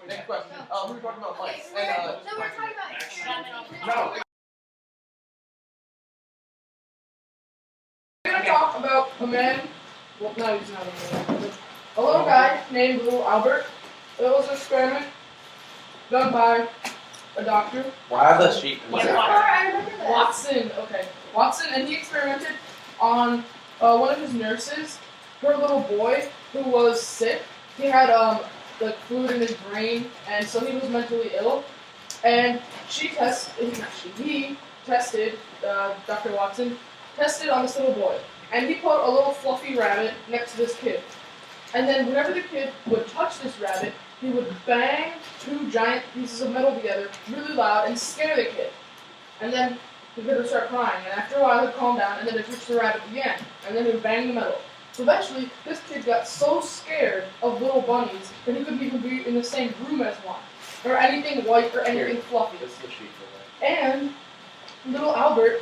Next question. We were talking about mice. Okay, we're talking about. No. We're gonna talk about a man. Well, no, he's not a man. A little guy named Little Albert. It was an experiment done by a doctor. Why are the sheep? I remember this. Watson. Okay, Watson, and he experimented on one of his nurses. Her little boy who was sick. He had like fluid in his brain, and so he was mentally ill. And he tested. Dr. Watson tested on this little boy, and he put a little fluffy rabbit next to this kid. And then whenever the kid would touch this rabbit, he would bang two giant pieces of metal together really loud and scare the kid. And then the kid would start crying, and after a while he'd calm down, and then he'd touch the rabbit again, and then he would bang the metal. So eventually, this kid got so scared of little bunnies that he couldn't even be in the same room as one, or anything white or anything fluffy. This is the sheep for that. And little Albert,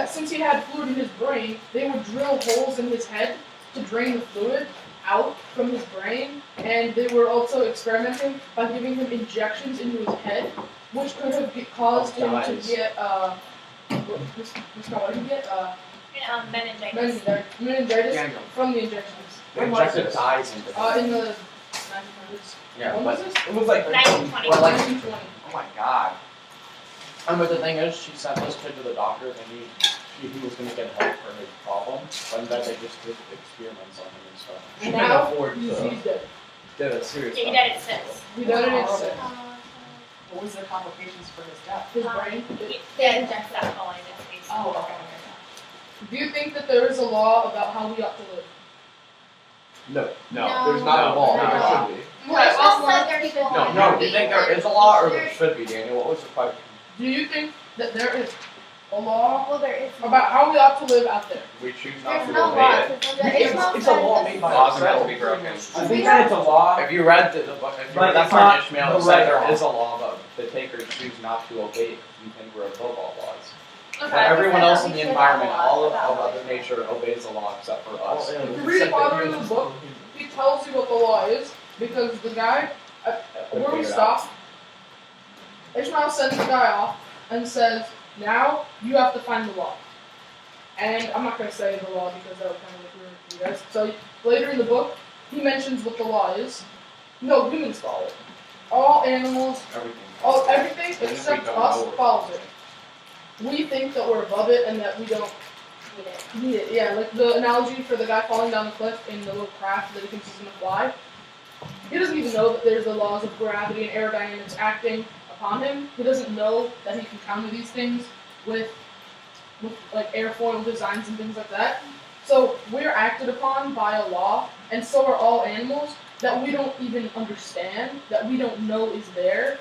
since he had fluid in his brain, they would drill holes in his head to drain the fluid out from his brain, and they were also experimenting by giving him injections into his head, which could have caused him to get, what did he get? Meningitis. Meningitis Daniel. from the injections. They injected dyes into In the 1900s. Yeah, When but was this? it was like 1920. Well, like, 1920. oh my god. But the thing is, she sent this kid to the doctor thinking he was going to get help for his problem, but instead they just did experiments on him and stuff. And now he's dead. Did a serious Yeah, he died at 6. He died at 6. What was the complications for his death? His brain. They inject that falling in his face. Oh, okay. Do you think that there is a law about how we ought to live? No, No. there's not a law, No. but there should be. Well, also there should No, do you think there is a law or there should be, Daniel? What was the question? Do you think that there is a law Well, there is. about how we ought to live out there? We choose not There's to no obey law. it. It's a law made by Laws are meant to ourselves. be broken. I think that it's a law. If you read the book, if you But read that it's part not of Ishmael, the it said right there law. is a law, but the takers choose not to obey it. You think we're above all laws. Okay. But everyone I else said in the that we should environment, have a law all of about Mother it. Nature obeys the law except for us. If you read farther in the book, he tells you what the law is, because the guy, where we stop, Ishmael sends the guy off and says, now you have to find the law. And I'm not going to say the law because that would kind of look weird for you guys. So later in the book, he mentions what the law is. No, humans follow it. All animals, everything Even if we except don't us know it. follows it. We think that we're above it and that we don't need it. Yeah, like the analogy for the guy falling down the cliff in the little craft that he thinks he's going to fly. He doesn't even know that there's the laws of gravity and aerodynamics acting upon him. He doesn't know that he can counter these things with like airfoil designs and things like that. So we're acted upon by a law, and so are all animals that we don't even understand, that we don't know is there,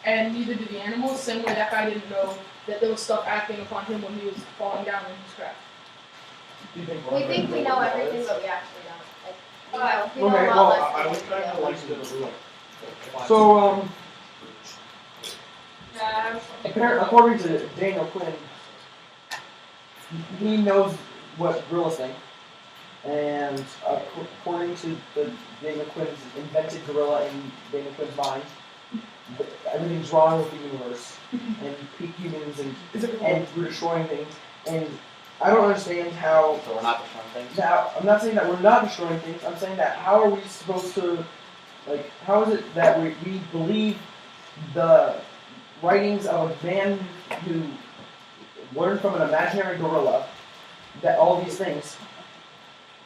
and neither do the animals. Same way that guy didn't know that there was stuff acting upon him when he was falling down in his craft. We think we know everything, but we actually don't. Like, we know Okay, a well, lot less I than was we trying to do. like So, according to Daniel Quinn, he knows what gorillas think, and according to the Daniel Quinn's invented gorilla in Daniel Quinn's mind, everything's wrong with the universe, and peak humans, and we're destroying things, and I don't understand how. So we're not destroying things? Now, I'm not saying that we're not destroying things. I'm saying that how are we supposed to, like, how is it that we believe the writings of a man who learned from an imaginary gorilla that all these things,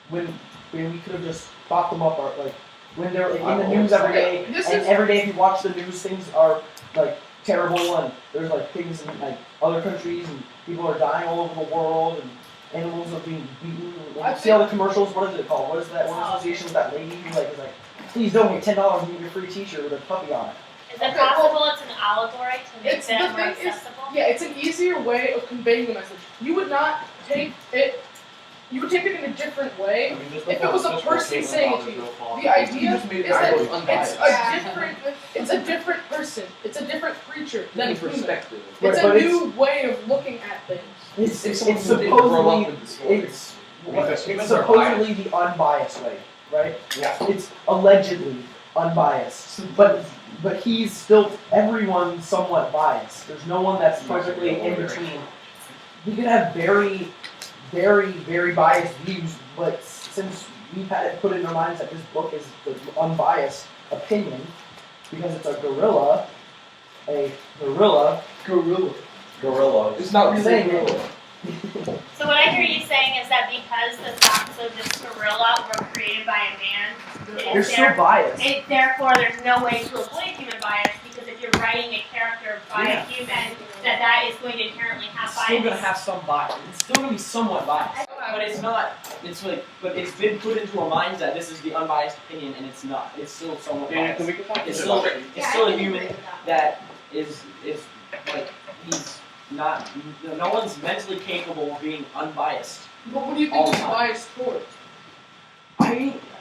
when we could have just thought them up, or like when they're in the news every day, and every day if you watch the news, things are like terrible, and there's like things in like other countries, and people are dying all over the world, and animals are being beaten. When you see all the commercials, what is it called? What is that one association with that lady who like is like, please donate $10 and you get a free T-shirt with a puppy on it. Is it possible it's an allegory to make It's them the more thing is, accessible? yeah, it's an easier way of conveying the message. You would not take it. You would take it in a different way. If it was a person saying it to you, the idea is that it's a different person. It's a different creature than a human. Perspective. It's But a new way of looking at things. It's someone who didn't grow up supposedly with this story. it's supposedly the unbiased way, right? Yeah. It's allegedly unbiased. But he's still everyone's somewhat biased. There's no one that's perfectly in between. We could have very, very, very biased views, but since we've had it put in our minds that this book is the unbiased opinion, because it's a gorilla. Gorilla. It's not really saying it. So what I hear you saying is that because the thoughts of this gorilla were created by a man, You're still biased. therefore there's no way to avoid human bias, because if you're writing a character by a human, that is going to inherently have bias. Still gonna have some bias. It's still gonna be somewhat biased, but it's not. It's like, but it's been put into our minds that this is the unbiased opinion, and it's not. It's still somewhat biased. It's still a human that is like he's not. No one's mentally capable of being unbiased. But what do you think he's biased towards?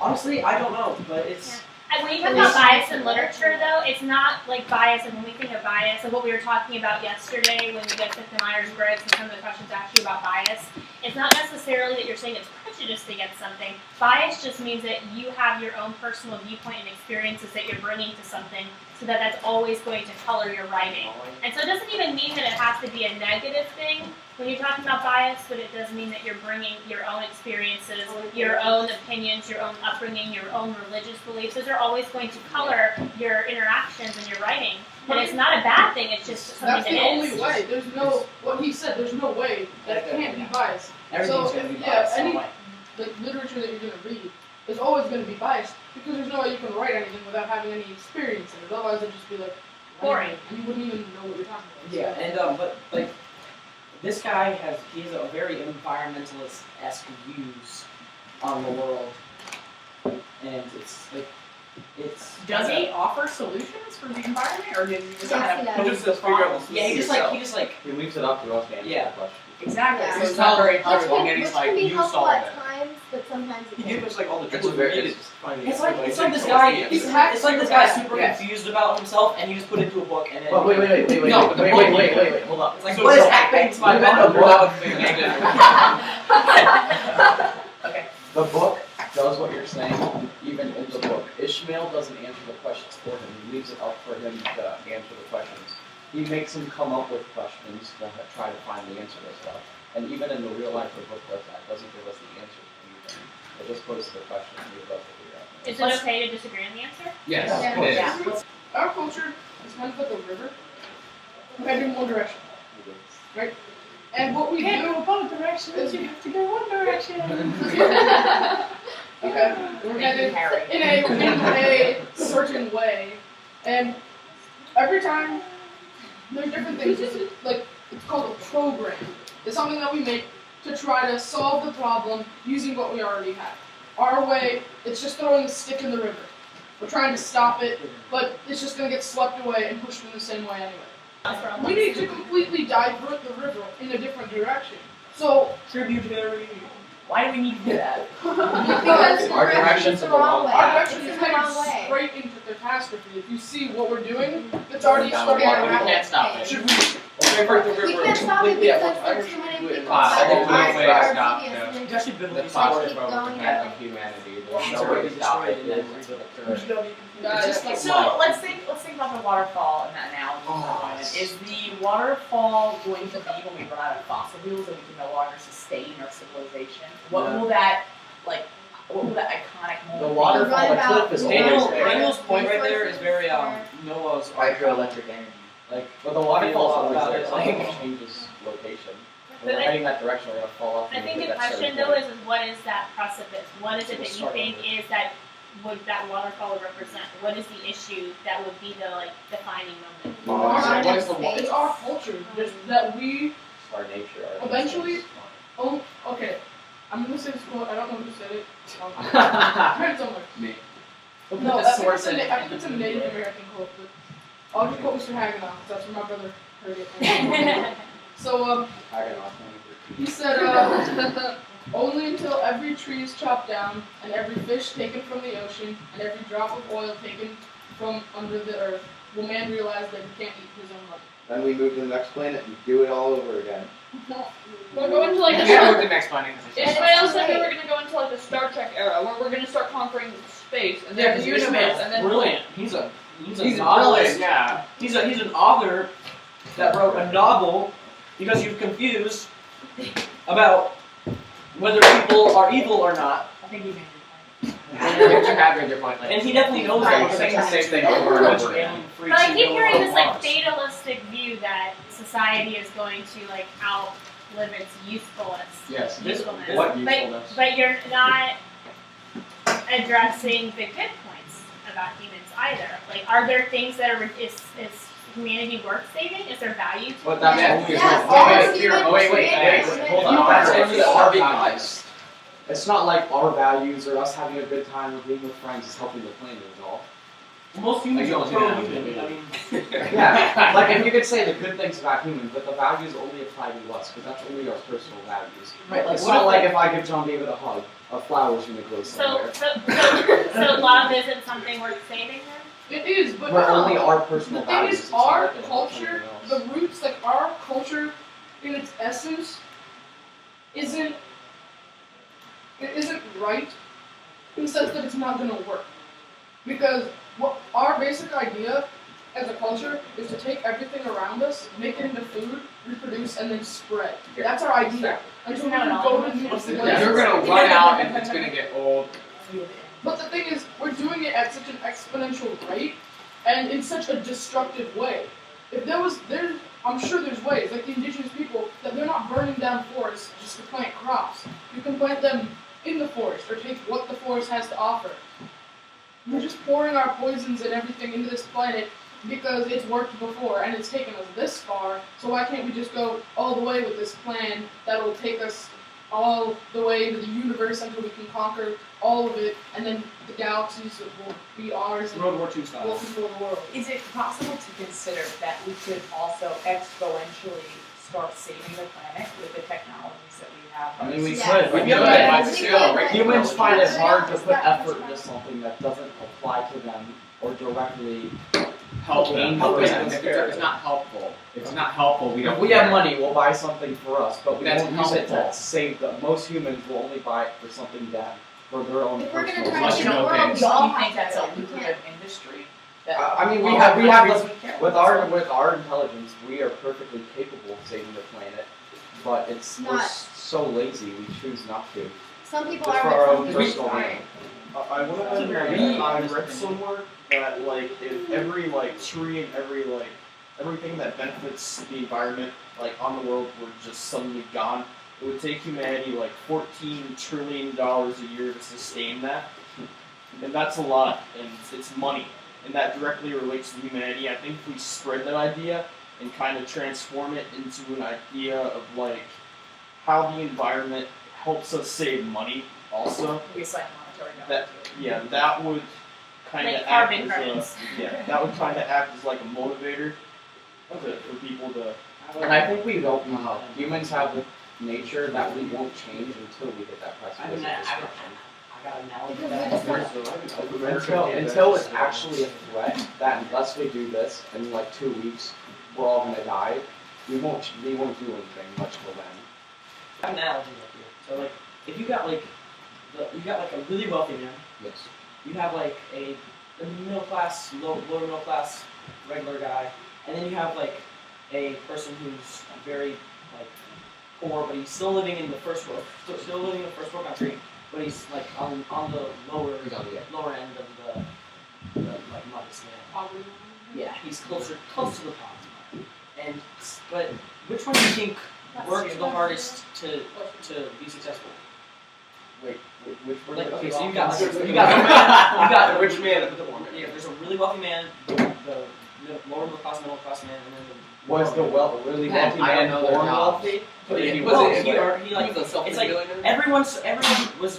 Honestly, I don't know, but it's. When you talk about bias in literature, though, it's not like bias, and when we think of bias, and what we were talking about yesterday when we got to the Myers-Briggs and some of the questions actually about bias, it's not necessarily that you're saying it's prejudiced against something. Bias just means that you have your own personal viewpoint and experiences that you're bringing to something, so that's always going to color your writing. And so it doesn't even mean that it has to be a negative thing when you're talking about bias, but it does mean that you're bringing your own experiences, your own opinions, your own upbringing, your own religious beliefs. Those are always going to color your interactions and your writing. And it's not a bad thing, it's just something That's that the is. only way. There's no, what he said, there's no way that it can't be biased. Everything's So, gonna be yeah, biased some any- way. The literature that you're going to read is always going to be biased, because there's no way you can write anything without having any experience in it. Otherwise it'd just be like Boring. and you wouldn't even know what you're talking about. Yeah, and but like this guy has a very environmentalist-esque views on the world, and it's like it's. Does he offer solutions for the environment, or does he just Yes, kind he of does. pose the problem? Yeah, he just like He leaves it up to us to answer Yeah. the question. Exactly. Yeah. So Which it's not very Which helpful. can, And which he's like, can be you helpful solve at it. times, but sometimes it He can't. gives us like all the It's tools very- we needed. It's like this guy. It's like this guy's super confused about himself, and he just put it into a book, and then. But wait, No, but the book- wait. Hold up. It's like So- what is so- happening to my We've been book? Okay. The book does what you're saying, even in the book. Ishmael doesn't answer the questions for him. He leaves it up for him to answer the questions. He makes him come up with questions to try to find the answer to stuff. And even in the real life, the book does that. It doesn't give us the answer to anything. It just poses the question and gives us the answer. Is it okay to disagree on the answer? Yes, Yeah. it is. Our culture is kind of like a river, heading in one direction, right? And what we Can't do go both directions. You have to go one direction. Okay. We're headed in a certain way, and every time there's different things. It's called a program. It's something that we make to try to solve the problem using what we already have. Our way, it's just throwing a stick in the river. We're trying to stop it, but it's just going to get swept away and pushed in the same way anyway. We need to completely divert the river in a different direction. So Tributary. Why do we need to do that? because Our direction's the in the wrong way. our direction It's is the wrong headed way. straight into catastrophe. If you see what we're doing, it's already Down starting the to water. happen. We can't stop it. Should we? Divert the We river can't stop it completely at because one time. there's too many people I think that there's way to are stop devious that. and It's actually The biblically process supported. Keep of going repent that of humanity. Yeah, There's it's no way already to stop it. destroyed It is the Guys, just like So let's think about the waterfall and that analogy for a moment. Is the waterfall going to be when we run out of fossil fuels and we can no longer sustain our civilization? What will that iconic moment The be? waterfall, Run the about cliff is the always water. there. Daniel's point right there is very Resources Noah's Hydroelectric energy. Like, but the waterfall's always About there. it, It's like- like it changes location. But When we're I- heading that direction, we're gonna fall off. I think the that question certain though point. is what is that precipice? What is it that you think is that would that waterfall would represent? What is the issue that would be the defining moment? What is the Space. It's our culture, just that we It's our nature. Our Eventually- instincts. Oh, okay. I'm gonna say this quote. I don't know who said it. I read it somewhere. Me. No, The I think source it's a Native American quote, but I'll just quote Mr. Haganoff, because that's where my brother heard it. So, I got off he said, only until every tree is chopped down, and every fish taken from the ocean, and every drop of oil taken from under the earth, will man realize that he can't eat his own life. Then we move to the next planet and do it all over again. We'll go into like Yeah, with the next finding. Ishmael said we were gonna go into like the Star Trek era where we're gonna start conquering space and Yeah, then the because universe Ishmael's and then brilliant. He's a He's novelist. brilliant, yeah. He's an author that wrote a novel because he was confused about whether people are evil or not. I think you made your point. You have made your point. Like, And he definitely knows Right, that. he's saying the same thing over and over again. But I keep hearing this like fatalistic view that society is going to like outlive its usefulness. Yes. Usefulness. What usefulness? But you're not addressing the good points about humans either. Like, are there things that are is humanity worth saving? Is there value to But it? that's Yeah. only Yes, Wait, all wait, humans hold live on. in That's a only world. our values. It's not like our values or us having a good time or being with friends is helping the planet at all. Most humans Like, are you don't pro-human. do that. I mean, Yeah, like if you could say the good things about humans, but the values only apply to us, because that's only our personal values. right? Like, It's what not if like if I give John David a hug, a flower's gonna grow So, somewhere. so love isn't something worth saving then? it is, but But no. only our personal The thing values. is, It's not our like it helps culture, anything the else. roots, like our culture, in its essence, isn't right in the sense that it's not gonna work. Because what our basic idea as a culture is to take everything around us, make it into food, reproduce, and then spread. That's our idea. Until we can go to new places. You're gonna run out and it's gonna get old. But the thing is, we're doing it at such an exponential rate and in such a destructive way. If I'm sure there's ways, like the indigenous people, that they're not burning down forests just to plant crops. You can plant them in the forest or take what the forest has to offer. We're just pouring our poisons and everything into this planet because it's worked before and it's taken us this far, so why can't we just go all the way with this plan that will take us all the way into the universe until we can conquer all of it, and then the galaxies will be ours and World War II we'll style. control the world. Is it possible to consider that we could also exponentially start saving the planet with the technologies that we have? I mean, we Yes. could, but We could, but still, right? humans find it hard to Yes, put that was effort right. into something that doesn't apply to them or directly. Help them. Help If them. it's not helpful. If it's not helpful, we don't. If we have money, we'll buy something for us, but we That's won't use it to helpful. save them. Most humans will only buy it for something that, for their own If we're gonna personal try Unless to you change the know world, things. we Do all you have think that's to. a We can't. lucrative industry? That I mean, we all have countries care with about? our intelligence, we are perfectly capable of saving the planet, but we're Not. so lazy we choose not to. Some people Just are, for our but own some people personal aren't. gain. I want to imagine I read somewhere that like if every like tree and everything that benefits the environment like on the world were just suddenly gone, it would take humanity like $14 trillion a year to sustain that, and that's a lot, and it's money, and that directly relates to humanity. I think if we spread that idea and kind of transform it into an idea of like how the environment helps us save money also. We assign monetary value That to it. yeah, that would kind of Like act carbon as credits. that would kind of act as like a motivator for people to. And I think we don't know. Humans have the nature that we won't change until we hit that precipice of destruction. I got an analogy Because for we that. just Until it's actually a threat that unless we do this in like 2 weeks, we're all gonna die. We won't do anything much till then. I have an analogy right here. So like, if you got like a really wealthy man, Yes. you have like a middle class, lower middle class, regular guy, and then you have like a person who's very like poor, but he's still living in the first world, still living in the first world country, but he's like on the lower end of the like money scale. Yeah, he's close to the poverty line. And but which one do you think worked the hardest to be successful? Wait, which one? Like, of okay, the so you options? got the Which man and the poor man? yeah, there's a really wealthy man, the lower middle class man, and then the Was the really Man, wealthy I man don't know their born jobs. wealthy? But he he was well, a- he like He's a it's like self-millionaire. everyone was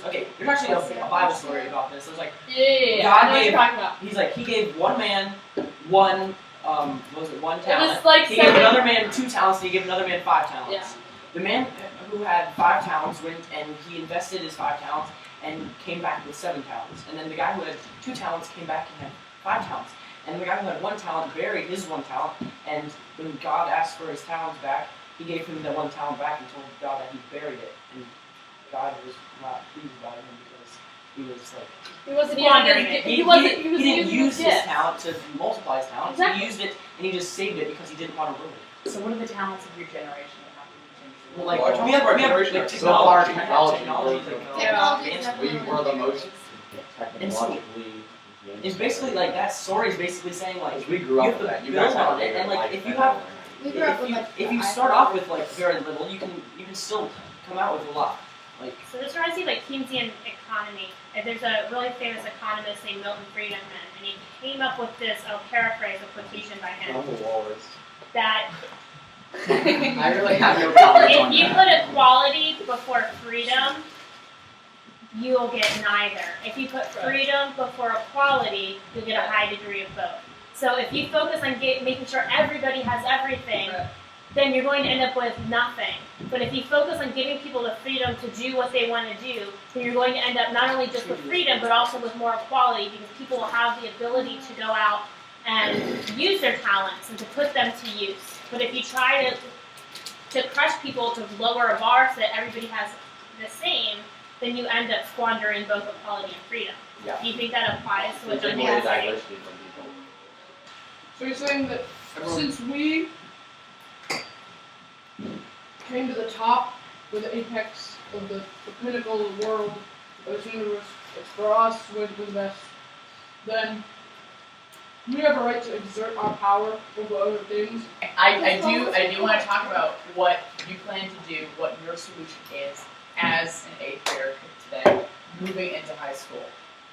okay. There's actually a Bible story about this. There's like Yeah, God I know what gave- you're talking about. he's like he gave one man one what was it one talent. was like he gave 7 another man 2 talents. And he gave another man 5 talents. Yeah. The man who had 5 talents went and he invested his 5 talents and came back with 7 talents. And then the guy who had 2 talents came back and had 5 talents. And the guy who had 1 talent buried his 1 talent. And when God asked for his talents back, he gave him that one talent back and told God that he buried it, and God was not pleased by him because he was like He wasn't Squandering using it. his- he was didn't using use his gift. talent to multiply his talent. Exactly. He used it and he just saved it because he didn't want to ruin it. So what are the talents of your generation that have to be changed? Well, like Well, we have our like generation technology, technology, Technology is We definitely were the one of most And so- technologically. It's basically like that story is basically saying like Because we grew you up have with to that. You build guys had on a it, and bigger like life if you than have ours. We grew up with like. if the you iPhone. start off with like very little, you can still come out with a lot. Like So this reminds me of like Keynesian economy. There's a really famous economist named Milton Friedman, and he came up with this, I'll paraphrase a quotation by him, I'm a walrus. that I really have no comment on if you that. put equality before freedom, you'll get neither. If you put freedom before equality, you'll get a high degree of both. So if you focus on making sure everybody has everything, then you're going to end up with nothing. But if you focus on giving people the freedom to do what they want to do, then you're going to end up not only just with freedom, but also with more equality, because people will have the ability to go out and use their talents and to put them to use. But if you try to crush people to lower a bar so that everybody has the same, then you end up squandering both equality and freedom. Yeah. Do you think that applies to what Take Daniel away was the saying? diversity from people. So you're saying that since we came to the top, we're the apex of the pinnacle of the world, of the universe, it's for us, we're the best, then we have a right to exert our power over other things. I do want to talk about what you plan to do, what your solution is as an 8th grader today, moving into high school.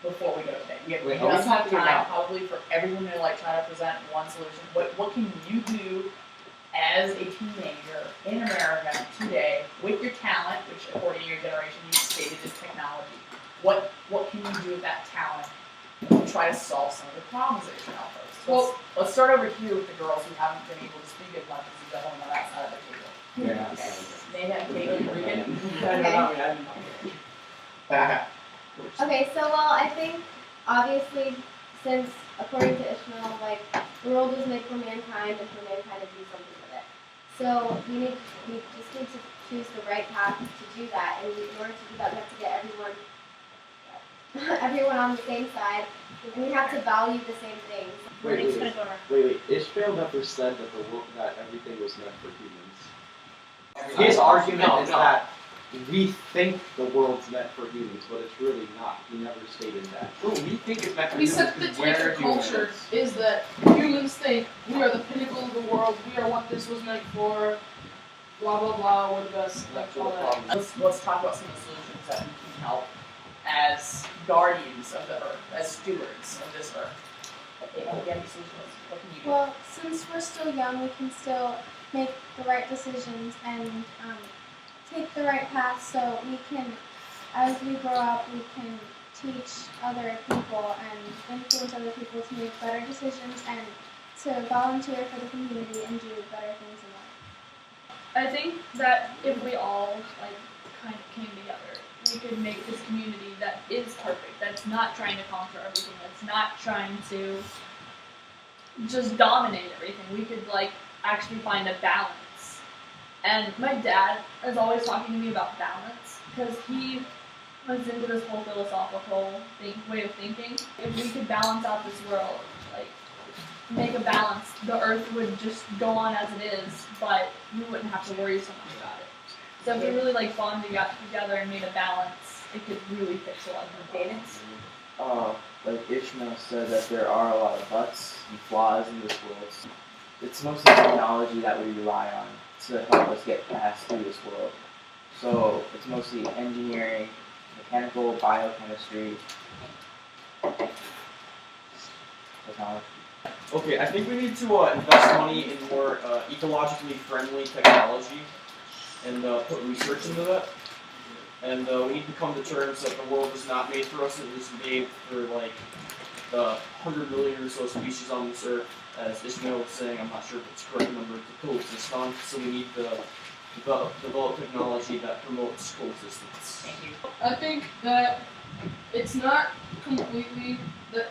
Before we go today, we Wait, don't are we have talking time about- probably for everyone to like try to present one solution. What can you do as a teenager in America today with your talent, which according to your generation you stated is technology? What can you do with that talent to try to solve some of the problems that you're now facing? Well- Let's start over here with the girls who haven't been able to speak as much as the gentlemen on that side of the table. Yeah. Nathan, Caitlin, Regan. Okay, so well, I think obviously, since according to Ishmael, like the world was made for mankind and for mankind to do something with it. So we just need to choose the right path to do that, and in order to do that, we have to get everyone on the same side, and we have to value the same things. Wait, It's wait, gonna go around. wait. Ishmael never said that that everything was meant for humans. His argument is that we think the world's meant for humans, but it's really not. He never stated that. Ooh, we think it's meant for We humans said the because we're teacher humans. culture is that humans think we are the pinnacle of the world, we are what this was meant for, blah blah blah, we're the best, like That's all what the that. problem is. Let's talk about some of the solutions that we can help as guardians of the earth, as stewards of this earth. Okay, if you have any solutions, what can you do? Well, since we're still young, we can still make the right decisions and take the right path so we can, as we grow up, we can teach other people and influence other people to make better decisions and to volunteer for the community and do better things in life. I think that if we all like kind of came together, we could make this community that is perfect, that's not trying to conquer everything, that's not trying to just dominate everything. We could like actually find a balance. And my dad is always talking to me about balance because he was into this whole philosophical way of thinking. If we could balance out this world, like make a balance, the earth would just go on as it is, but we wouldn't have to worry so much about it. So if we really like bonded together and made a balance, it could really fix a lot of the things. Like Ishmael said that there are a lot of buts and flaws in this world. It's mostly technology that we rely on to help us get past through this world. So it's mostly engineering, mechanical, biochemistry, technology. Okay, I think we need to invest money in more ecologically friendly technology and put research into that. And we need to come to terms that the world was not made for us, it was made for like the 100 million or so species on this earth. As Ishmael was saying, I'm not sure if it's the correct number, to coexist on, so we need to develop technology that promotes coexistence. Thank you. I think that it's not completely that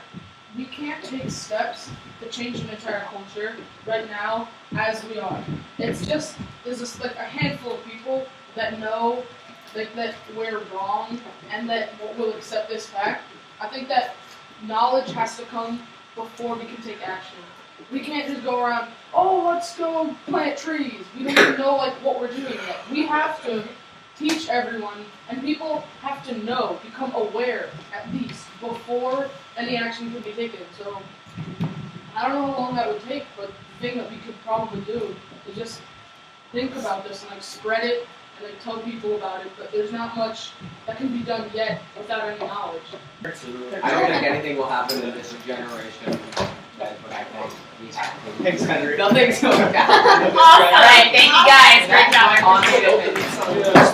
we can't take steps to change an entire culture right now as we are. There's just like a handful of people that know that we're wrong and that will accept this fact. I think that knowledge has to come before we can take action. We can't just go around, oh, let's go plant trees. We don't even know like what we're doing yet. We have to teach everyone, and people have to know, become aware at least before any action can be taken. So I don't know how long that would take, but the thing that we could probably do is just think about this and like spread it and like tell people about it. But there's not much that can be done yet without any knowledge. I don't think anything will happen in this generation. That's what I think. Thanks, Henry. Nothing's going to happen. Awesome. All right, thank you guys. Great job. On to the-